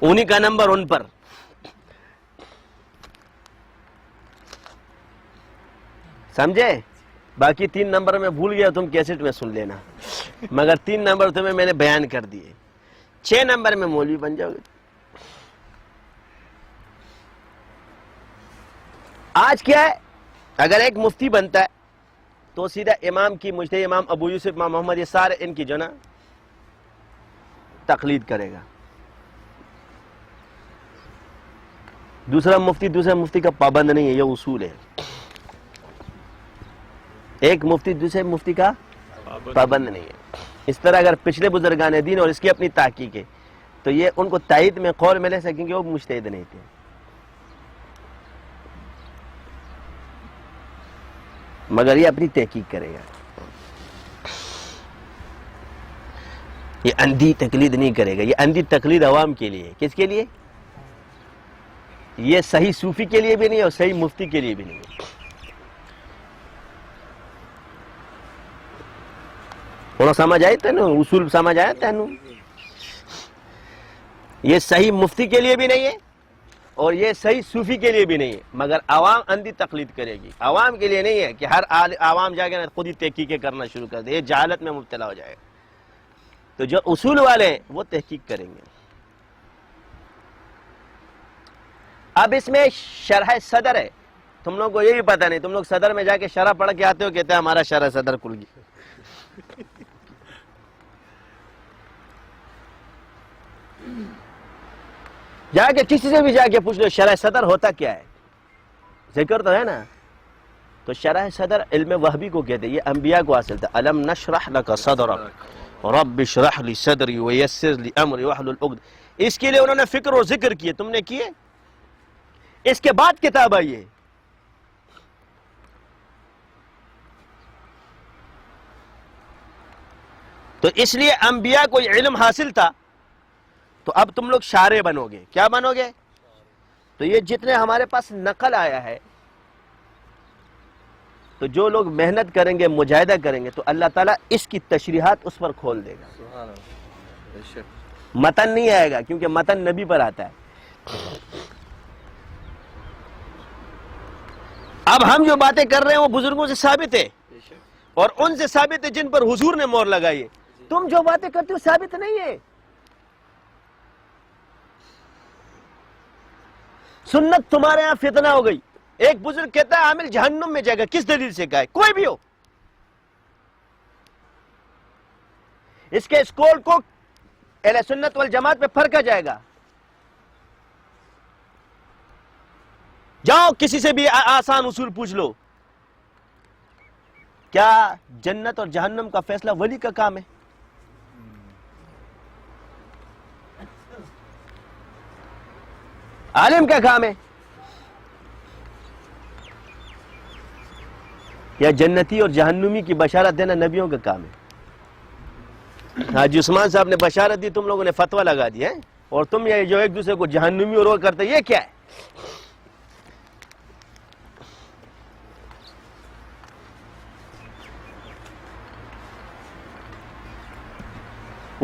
انہی کا نمبر ان پر. سمجھے؟ باقی 3 نمبر میں بھول گیا، تم کیسٹ میں سن لینا، مگر 3 نمبر تمہیں میں نے بیان کر دیے. 6 نمبر میں مولوی بن جاؤ گے. آج کیا ہے، اگر ایک مفتی بنتا ہے تو سیدھا امام کی مجتہد امام ابو یوسف، امام محمد، یہ سارے ان کی جو نا تقلید کرے گا. دوسرا مفتی کا پابند نہیں ہے، یہ اصول ہے. ایک مفتی دوسرے مفتی کا پابند نہیں ہے. اس طرح اگر پچھلے بزرگان دین اور اس کی اپنی تحقیق ہے تو یہ ان کو تائید میں قول میں لے سکیں گے، وہ مجتہد نہیں تھے. مگر یہ اپنی تحقیق کرے گا، یہ اندھی تقلید نہیں کرے گا. یہ اندھی تقلید عوام کے لیے. کس کے لیے؟ یہ صحیح صوفی کے لیے بھی نہیں اور صحیح مفتی کے لیے بھی نہیں. انہوں سمجھ آئے تھے نا، اصول سمجھ آیا تینوں. یہ صحیح مفتی کے لیے بھی نہیں ہے اور یہ صحیح صوفی کے لیے بھی نہیں ہے، مگر عوام اندھی تقلید کرے گی. عوام کے لیے نہیں ہے کہ ہر عوام جا کے خود ہی تحقیقیں کرنا شروع کر دے، یہ جہالت میں مبتلا ہو جائے. تو جو اصول والے ہیں وہ تحقیق کریں گے. اب اس میں شرح صدر ہے، تم لوگ کو یہ بھی پتہ نہیں. تم لوگ صدر میں جا کے شرح پڑھ کے آتے ہو، کہتے ہیں ہمارا شرح صدر کھل گیا. جا کے کسی سے بھی جا کے پوچھ لو شرح صدر ہوتا کیا ہے، ذکر تو ہے نا. تو شرح صدر علم وہبی کو کہتے ہیں، یہ انبیاء کو حاصل تھا. الم نشرح لک صدرک رب اشرح لی صدری ویسر لی امری واحلل عقدۃ. اس کے لیے انہوں نے فکر و ذکر کیے، تم نے کیے؟ اس کے بعد کتاب آئی ہے. تو اس لیے انبیاء کو یہ علم حاصل تھا. تو اب تم لوگ شارع بنو گے. کیا بنو گے؟ تو یہ جتنے ہمارے پاس نقل آیا ہے، تو جو لوگ محنت کریں گے، مجاہدہ کریں گے، تو اللہ تعالیٰ اس کی تشریحات اس پر کھول دے گا. متن نہیں آئے گا، کیونکہ متن نبی پر آتا ہے. اب ہم جو باتیں کر رہے ہیں وہ بزرگوں سے ثابت ہے، اور ان سے ثابت ہے جن پر حضور نے مہر لگائی ہے. تم جو باتیں کرتے ہو ثابت نہیں ہے. سنت تمہارے ہاں فتنہ ہو گئی. ایک بزرگ کہتا ہے عامل جہنم میں جائے گا. کس دلیل سے کہا ہے؟ کوئی بھی ہو. اس کے اسکول کو اہل سنت والجماعت پہ پھرکا جائے گا. جاؤ کسی سے بھی آسان اصول پوچھ لو. کیا جنت اور جہنم کا فیصلہ ولی کا کام ہے؟ عالم کا کام ہے؟ یا جنتی اور جہنمی کی بشارت دینا نبیوں کا کام ہے؟ حاجی عثمان صاحب نے بشارت دی، تم لوگوں نے فتویٰ لگا دیا ہے، اور تم یہ جو ایک دوسرے کو جہنمی اور وہ کرتے، یہ کیا ہے؟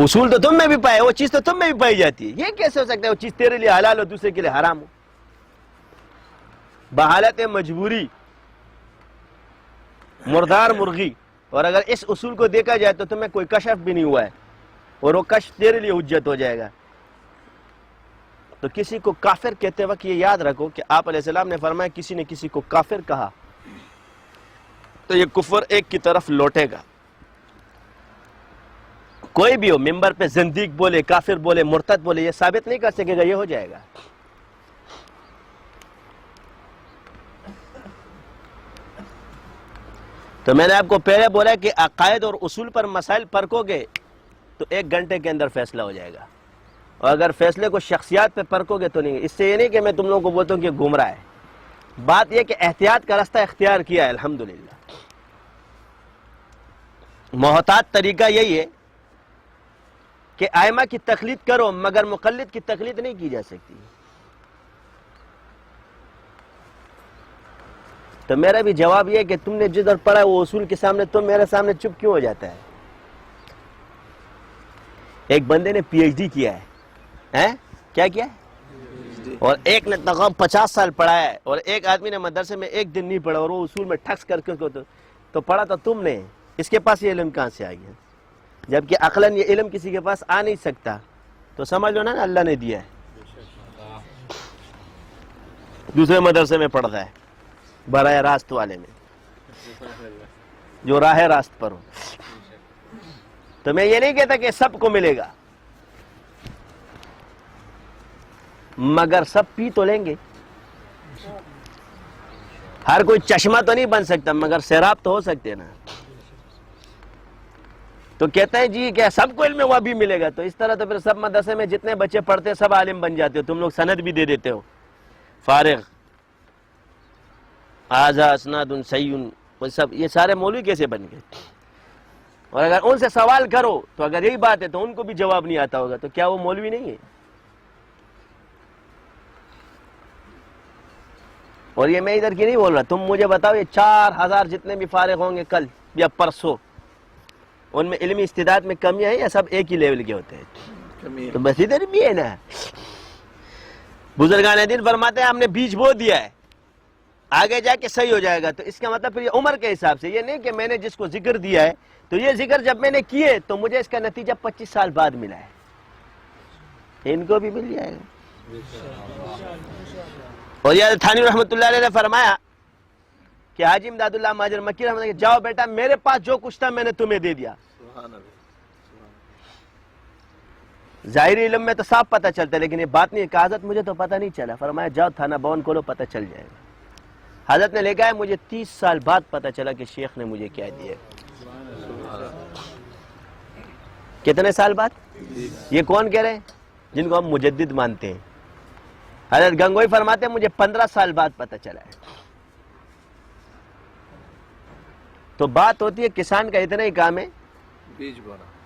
اصول تو تم میں بھی پائے، وہ چیز تو تم میں بھی پائی جاتی ہے. یہ کیسے ہو سکتا ہے وہ چیز تیرے لیے حلال ہو دوسرے کے لیے حرام ہو؟ بحالت مجبوری مردار مرغی. اور اگر اس اصول کو دیکھا جائے تو تمہیں کوئی کشف بھی نہیں ہوا ہے، اور وہ کشف تیرے لیے حجت ہو جائے گا. تو کسی کو کافر کہتے وقت یہ یاد رکھو کہ آپ علیہ السلام نے فرمایا کسی نے کسی کو کافر کہا تو یہ کفر ایک کی طرف لوٹے گا. کوئی بھی ہو، ممبر پہ زندیق بولے، کافر بولے، مرتد بولے، یہ ثابت نہیں کر سکے گا یہ ہو جائے گا. تو میں نے آپ کو پہلے بولا کہ عقائد اور اصول پر مسائل پرکھو گے تو 1 گھنٹے کے اندر فیصلہ ہو جائے گا. اور اگر فیصلے کو شخصیات پہ پرکھو گے تو نہیں. اس سے یہ نہیں کہ میں تم لوگوں کو بولتا ہوں کہ گمراہ ہے. بات یہ کہ احتیاط کا راستہ اختیار کیا ہے الحمدللہ. محتاط طریقہ یہی ہے کہ ائمہ کی تقلید کرو، مگر مقلد کی تقلید نہیں کی جا سکتی. تو میرا بھی جواب یہ ہے کہ تم نے جدھر پڑھا وہ اصول کے سامنے تم میرے سامنے چپ کیوں ہو جاتا ہے؟ ایک بندے نے پی ایچ ڈی کیا ہے، کیا کیا ہے؟ اور ایک نے تقریباً 50 سال پڑھا ہے، اور ایک آدمی نے مدرسے میں ایک دن نہیں پڑھا اور وہ اصول میں ٹھکس کر کے تو پڑھا تو تم نے، اس کے پاس یہ علم کہاں سے آ گیا؟ جبکہ عقلاً یہ علم کسی کے پاس آ نہیں سکتا، تو سمجھ لو نا اللہ نے دیا ہے۔ دوسرے مدرسے میں پڑھتا ہے، براہ راست والے میں، جو راہ راست پر ہو۔ تو میں یہ نہیں کہتا کہ سب کو ملے گا، مگر سب پی تو لیں گے۔ ہر کوئی چشمہ تو نہیں بن سکتا، مگر سیراب تو ہو سکتے نا۔ تو کہتے ہیں جی کہ سب کو علم وہ بھی ملے گا، تو اس طرح تو پھر سب مدرسے میں جتنے بچے پڑھتے سب عالم بن جاتے ہو، تم لوگ سند بھی دے دیتے ہو فارغ آزا اسناد سیون، وہ سب یہ سارے مولوی کیسے بن گئے؟ اور اگر ان سے سوال کرو تو اگر یہی بات ہے تو ان کو بھی جواب نہیں آتا ہوگا، تو کیا وہ مولوی نہیں ہے؟ اور یہ میں ادھر کی نہیں بول رہا، تم مجھے بتاؤ یہ 4000 جتنے بھی فارغ ہوں گے کل یا پرسوں، ان میں علمی استعداد میں کمیاں ہیں یا سب ایک ہی لیول کے ہوتے ہیں؟ تو بس ادھر بھی ہے نا۔ بزرگان دین فرماتے ہیں ہم نے بیج بو دیا ہے، آگے جا کے صحیح ہو جائے گا، تو اس کا مطلب پھر یہ عمر کے حساب سے، یہ نہیں کہ میں نے جس کو ذکر دیا ہے تو یہ ذکر جب میں نے کیے تو مجھے اس کا نتیجہ 25 سال بعد ملا ہے، ان کو بھی مل جائے گا۔ اور یہ تھانی رحمۃ اللہ علیہ نے فرمایا کہ حاجی امداد اللہ مہاجر مکی رحمۃ اللہ کہ جاؤ بیٹا میرے پاس جو کچھ تھا میں نے تمہیں دے دیا۔ ظاہری علم میں تو صاف پتہ چلتا ہے، لیکن یہ بات نہیں کہ حضرت مجھے تو پتہ نہیں چلا، فرمایا جاؤ تھانہ بون کھولو پتہ چل جائے گا۔ حضرت نے لکھا ہے مجھے 30 سال بعد پتہ چلا کہ شیخ نے مجھے کیا دیا۔ کتنے سال بعد؟ یہ کون کہہ رہے ہیں؟ جن کو ہم مجدد مانتے ہیں۔ حضرت گنگوئی فرماتے ہیں مجھے 15 سال بعد پتہ چلا ہے۔ تو بات ہوتی ہے کسان کا اتنا ہی کام ہے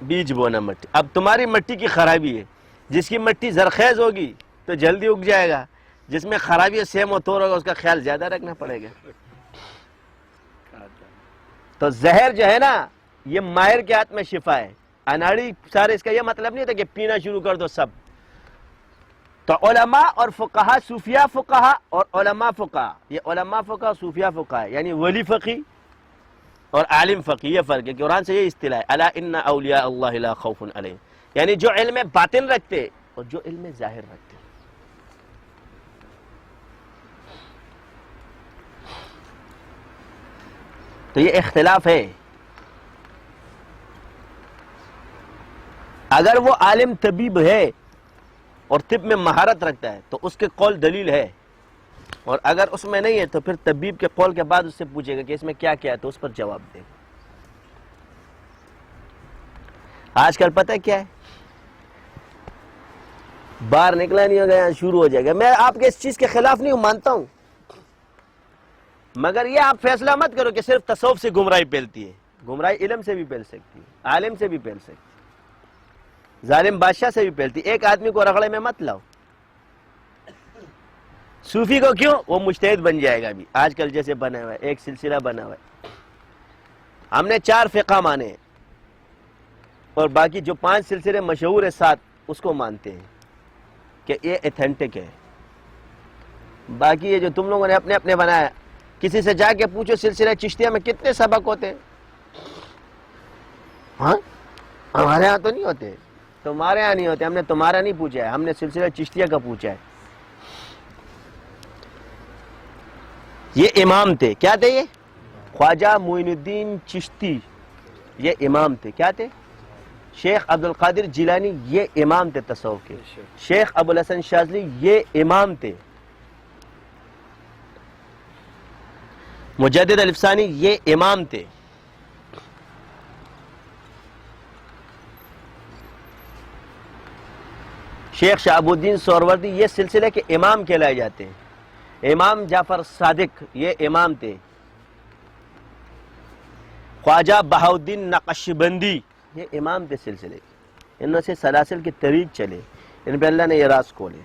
بیج بونا مٹی۔ اب تمہاری مٹی کی خرابی ہے، جس کی مٹی زرخیز ہوگی تو جلدی اگ جائے گا، جس میں خرابی سیم و تور ہوگا اس کا خیال زیادہ رکھنا پڑے گا۔ تو زہر جو ہے نا یہ ماہر کے ہاتھ میں شفا ہے، اناڑی سارے، اس کا یہ مطلب نہیں تھا کہ پینا شروع کر دو سب۔ تو علماء اور فقہا، صوفیاء فقہا اور علماء فقہا، یہ علماء فقہا صوفیاء فقہا ہے، یعنی ولی فقی اور عالم فقی، یہ فرق ہے۔ قرآن سے یہ اصطلاح ہے الا ان اولیاء اللہ لا خوف علیہم، یعنی جو علم باطن رکھتے اور جو علم ظاہر رکھتے۔ تو یہ اختلاف ہے۔ اگر وہ عالم طبیب ہے اور طب میں مہارت رکھتا ہے تو اس کے قول دلیل ہے، اور اگر اس میں نہیں ہے تو پھر طبیب کے قول کے بعد اس سے پوچھے گا کہ اس میں کیا کیا ہے، تو اس پر جواب دے گا۔ آج کل پتہ کیا ہے، باہر نکلا نہیں ہوگا یہاں شروع ہو جائے گا۔ میں آپ کے اس چیز کے خلاف نہیں ہوں، مانتا ہوں، مگر یہ آپ فیصلہ مت کرو کہ صرف تصوف سے گمراہی پھیلتی ہے۔ گمراہی علم سے بھی پھیل سکتی ہے، عالم سے بھی پھیل سکتی ہے، ظالم بادشاہ سے بھی پھیلتی ہے۔ ایک آدمی کو رگڑے میں مت لاؤ۔ صوفی کو کیوں؟ وہ مجتہد بن جائے گا۔ ابھی آج کل جیسے بنا ہوا ہے، ایک سلسلہ بنا ہوا ہے، ہم نے 4 فقہ مانے ہیں اور باقی جو 5 سلسلے مشہور ہے 7 اس کو مانتے ہیں کہ یہ ایتھینٹک ہے۔ باقی یہ جو تم لوگوں نے اپنے اپنے بنایا، کسی سے جا کے پوچھو سلسلہ چشتیہ میں کتنے سبق ہوتے ہیں؟ ہاں ہمارے ہاں تو نہیں ہوتے، تمہارے ہاں نہیں ہوتے، ہم نے تمہارا نہیں پوچھا ہے، ہم نے سلسلہ چشتیہ کا پوچھا ہے۔ یہ امام تھے، کیا تھے؟ یہ خواجہ معین الدین چشتی، یہ امام تھے۔ کیا تھے؟ شیخ عبد القادر جیلانی، یہ امام تھے تصوف کے۔ شیخ ابو الحسن شاذلی، یہ امام تھے۔ مجدد الفسانی، یہ امام تھے۔ شیخ شہاب الدین سہروردی، یہ سلسلے کے امام کہلائے جاتے ہیں۔ امام جعفر صادق، یہ امام تھے۔ خواجہ بہاؤالدین نقشبندی، یہ امام تھے سلسلے کے۔ ان سے سلاسل کے طریق چلے، ان پہ اللہ نے یہ راز کھولے،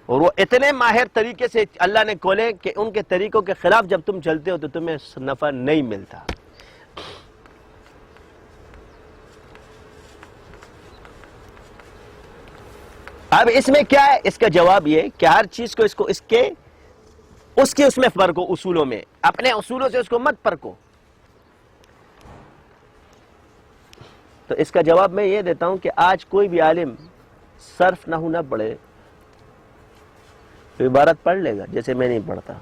اور وہ اتنے ماہر طریقے سے اللہ نے کھولے کہ ان کے طریقوں کے خلاف جب تم چلتے ہو تو تمہیں نفع نہیں ملتا۔ اب اس میں کیا ہے؟ اس کا جواب یہ کہ ہر چیز کو اس میں پرکھو، اصولوں میں، اپنے اصولوں سے اس کو مت پرکھو. تو اس کا جواب میں یہ دیتا ہوں کہ آج کوئی بھی عالم صرف نحو نہ پڑھے تو عبارت پڑھ لے گا، جیسے میں نہیں پڑھتا.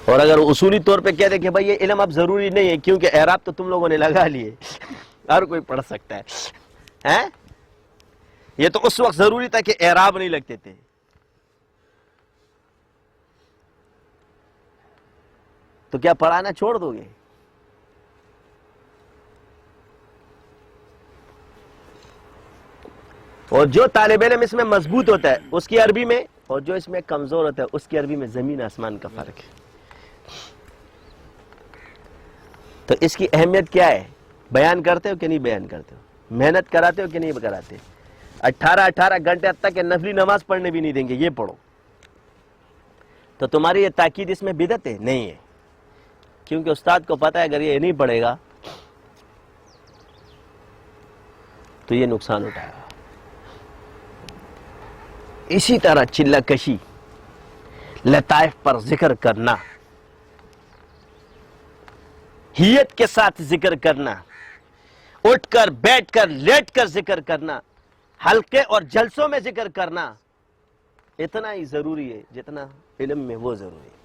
اور اگر اصولی طور پہ کہہ دے کہ بھائی یہ علم اب ضروری نہیں ہے کیونکہ اعراب تو تم لوگوں نے لگا لیے، ہر کوئی پڑھ سکتا ہے، یہ تو اس وقت ضروری تھا کہ اعراب نہیں لگتے تھے. تو کیا پڑھانا چھوڑ دو گے؟ اور جو طالب علم اس میں مضبوط ہوتا ہے اس کی عربی میں، اور جو اس میں کمزور ہوتا ہے اس کی عربی میں زمین آسمان کا فرق ہے. تو اس کی اہمیت کیا ہے؟ بیان کرتے ہو کہ نہیں بیان کرتے ہو؟ محنت کراتے ہو کہ نہیں کراتے؟ 18 گھنٹے اب تک کہ نفلی نماز پڑھنے بھی نہیں دیں گے، یہ پڑھو. تو تمہاری یہ تاکید اس میں بدعت ہے؟ نہیں ہے، کیونکہ استاد کو پتا ہے اگر یہ نہیں پڑھے گا تو یہ نقصان اٹھائے گا. اسی طرح چلہ کشی، لطائف پر ذکر کرنا، ہیت کے ساتھ ذکر کرنا، اٹھ کر بیٹھ کر لیٹ کر ذکر کرنا، حلقے اور جلسوں میں ذکر کرنا اتنا ہی ضروری ہے جتنا علم میں وہ ضروری ہے.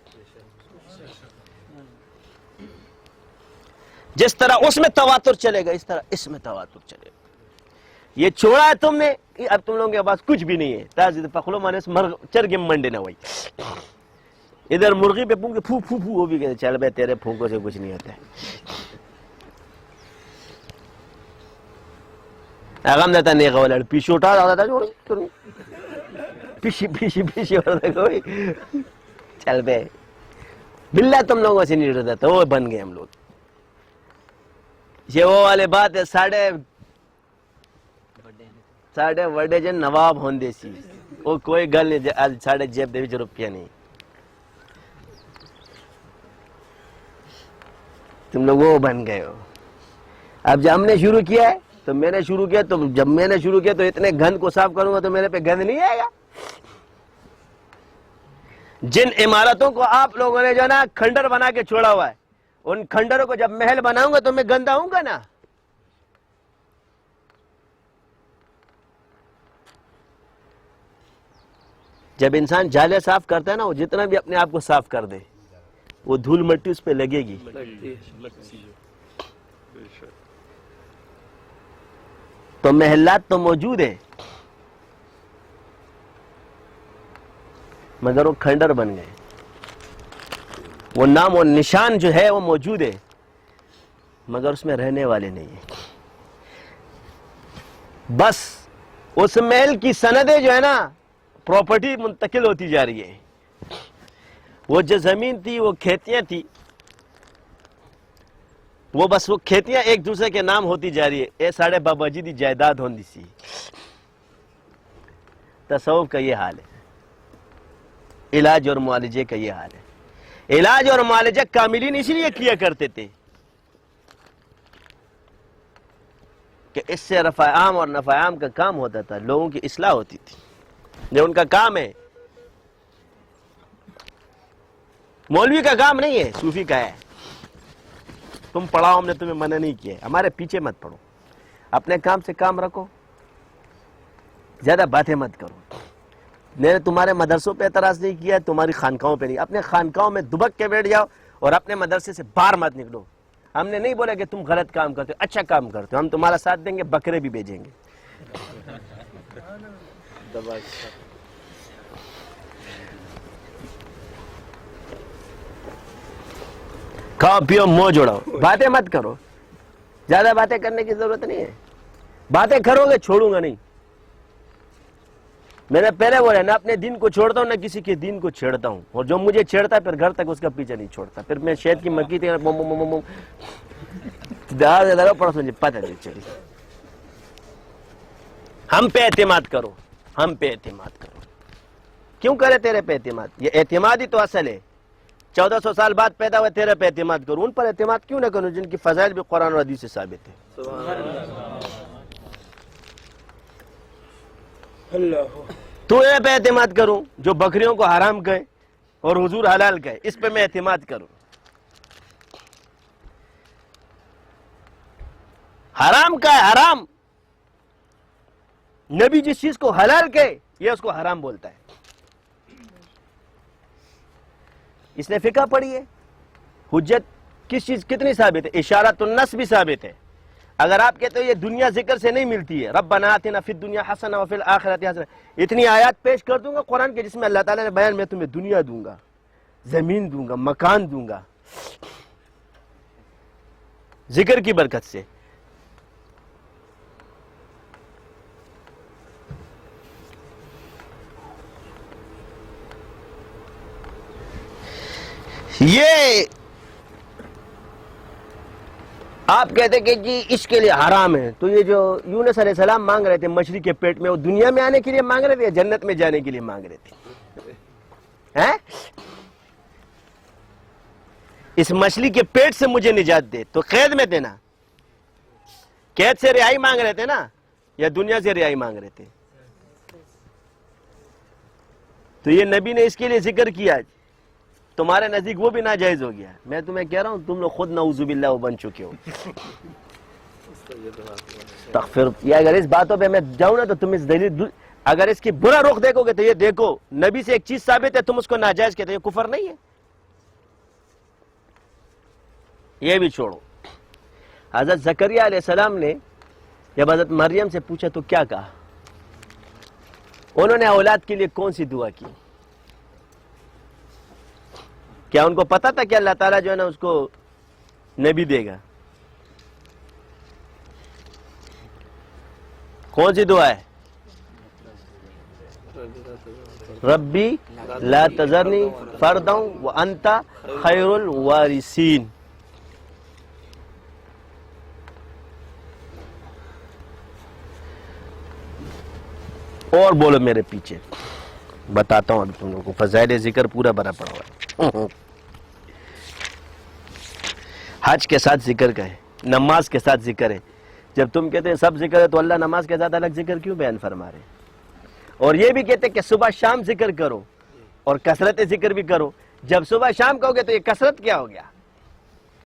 جس طرح اس میں تواتر چلے گا اس طرح اس میں تواتر چلے گا. یہ چھوڑا ہے تم نے، اب تم لوگوں کے پاس کچھ بھی نہیں ہے. تازید پخلو مانے چرگے منڈے نہ ہوئی، ادھر مرغی پہ پھونکے پھو پھو پھو، وہ بھی کہتے چل بے تیرے پھونکوں سے کچھ نہیں ہوتا ہے. اغم دیتا نہیں غولڑ پیشی اٹھا رہا تھا جو پیشی پیشی پیشی ہوتا کوئی چل بے باللہ تم لوگوں سے نہیں ڈرتا تو وہ بن گئے ہم لوگ. یہ وہ والے بات ہے ساڑھے وڈے جن نواب ہوندے سی وہ کوئی گل نہیں، ساڑھے جیب دے وچ روپیہ نہیں. تم لوگ وہ بن گئے ہو. اب جب ہم نے شروع کیا ہے تو میں نے شروع کیا، تو جب میں نے شروع کیا تو اتنے گند کو صاف کروں گا تو میرے پہ گند نہیں آئے گا. جن عمارتوں کو آپ لوگوں نے جو نا کھنڈر بنا کے چھوڑا ہوا ہے، ان کھنڈروں کو جب محل بناؤں گا تو میں گند آؤں گا نا. جب انسان جالے صاف کرتا ہے نا، وہ جتنا بھی اپنے آپ کو صاف کر دے وہ دھول مٹی اس پہ لگے گی. تو محلات تو موجود ہیں مگر وہ کھنڈر بن گئے. وہ نام و نشان جو ہے وہ موجود ہے مگر اس میں رہنے والے نہیں ہیں. بس اس محل کی سندیں جو ہے نا پراپرٹی منتقل ہوتی جا رہی ہے. وہ جو زمین تھی وہ کھیتیاں تھی، وہ بس وہ کھیتیاں ایک دوسرے کے نام ہوتی جا رہی ہے. اے ساڑھے بابا جی دی جائیداد ہوندی سی. تصوف کا یہ حال ہے، علاج اور معالجے کا یہ حال ہے. علاج اور معالجہ کاملین اس لیے کیا کرتے تھے کہ اس سے رفع عام اور نفع عام کا کام ہوتا تھا، لوگوں کی اصلاح ہوتی تھی. یہ ان کا کام ہے، مولوی کا کام نہیں ہے، صوفی کا ہے. تم پڑھاؤ، ہم نے تمہیں منع نہیں کیا، ہمارے پیچھے مت پڑھو، اپنے کام سے کام رکھو، زیادہ باتیں مت کرو. میں نے تمہارے مدرسوں پہ اعتراض نہیں کیا، تمہاری خانقاہوں پہ نہیں. اپنے خانقاہوں میں دبک کے بیٹھ جاؤ اور اپنے مدرسے سے باہر مت نکلو. ہم نے نہیں بولا کہ تم غلط کام کرتے ہو، اچھا کام کرتے ہو، ہم تمہارا ساتھ دیں گے، بکرے بھی بھیجیں گے. کھاؤ پیو منہ جوڑاؤ، باتیں مت کرو. زیادہ باتیں کرنے کی ضرورت نہیں ہے. باتیں کرو گے چھوڑوں گا نہیں. میں نے پہلے بولا نہ اپنے دین کو چھوڑتا ہوں نہ کسی کے دین کو چھیڑتا ہوں، اور جو مجھے چھیڑتا ہے پھر گھر تک اس کا پیچھا نہیں چھوڑتا. پھر میں شہد کی مکھی تھی پڑھو مجھے پتہ نہیں چلی. ہم پہ اعتماد کرو، ہم پہ اعتماد کرو. کیوں کرے تیرے پہ اعتماد؟ یہ اعتماد ہی تو اصل ہے. 1400 سال بعد پیدا ہوئے تیرے پہ اعتماد کرو. ان پر اعتماد کیوں نہ کروں جن کی فضائل بھی قرآن اور حدیث سے ثابت ہے. تو یہ پہ اعتماد کروں جو بکریوں کو حرام کہے اور حضور حلال کہے، اس پہ میں اعتماد کروں؟ حرام کا ہے حرام، نبی جس چیز کو حلال کہے یہ اس کو حرام بولتا ہے۔ اس نے فقہ پڑھی ہے، حجت کس چیز کتنی ثابت ہے؟ اشارۃ النص بھی ثابت ہے۔ اگر آپ کہتے ہو یہ دنیا ذکر سے نہیں ملتی ہے، ربنا آتنا فی الدنیا حسنہ وفی الآخرۃ حسنہ، اتنی آیات پیش کر دوں گا قرآن کے جس میں اللہ تعالیٰ نے بیان، میں تمہیں دنیا دوں گا، زمین دوں گا، مکان دوں گا، ذکر کی برکت سے۔ یہ آپ کہتے کہ جی اس کے لیے حرام ہے، تو یہ جو یونس علیہ السلام مانگ رہے تھے مچھلی کے پیٹ میں، وہ دنیا میں آنے کے لیے مانگ رہے تھے یا جنت میں جانے کے لیے مانگ رہے تھے؟ اس مچھلی کے پیٹ سے مجھے نجات دے، تو قید میں تھے نا، قید سے رہائی مانگ رہے تھے نا، یا دنیا سے رہائی مانگ رہے تھے؟ تو یہ نبی نے اس کے لیے ذکر کیا، تمہارے نزدیک وہ بھی ناجائز ہو گیا۔ میں تمہیں کہہ رہا ہوں تم لوگ خود نعوذ باللہ وہ بن چکے ہو۔ تغفر، یہ اگر اس باتوں پہ میں جاؤں نا تو تم اس دلیل، اگر اس کی برا رخ دیکھو گے تو یہ دیکھو نبی سے ایک چیز ثابت ہے، تم اس کو ناجائز کہتے ہو، یہ کفر نہیں ہے؟ یہ بھی چھوڑو۔ حضرت زکریا علیہ السلام نے جب حضرت مریم سے پوچھا تو کیا کہا؟ انہوں نے اولاد کے لیے کون سی دعا کی؟ کیا ان کو پتا تھا کہ اللہ تعالیٰ جو ہے نا اس کو نبی دے گا؟ کون سی دعا ہے؟ ربی لا تذرنی فردا وانت خیر الوارثین۔ اور بولو میرے پیچھے، بتاتا ہوں اب تم لوگوں کو، فضائل ذکر پورا بھرا پڑا ہوا ہے۔ حج کے ساتھ ذکر کا ہے، نماز کے ساتھ ذکر ہے۔ جب تم کہتے ہیں سب ذکر ہے تو اللہ نماز کے ساتھ الگ ذکر کیوں بیان فرما رہے؟ اور یہ بھی کہتے ہیں کہ صبح شام ذکر کرو اور کثرت ذکر بھی کرو۔ جب صبح شام کہو گے تو یہ کثرت کیا ہو گیا؟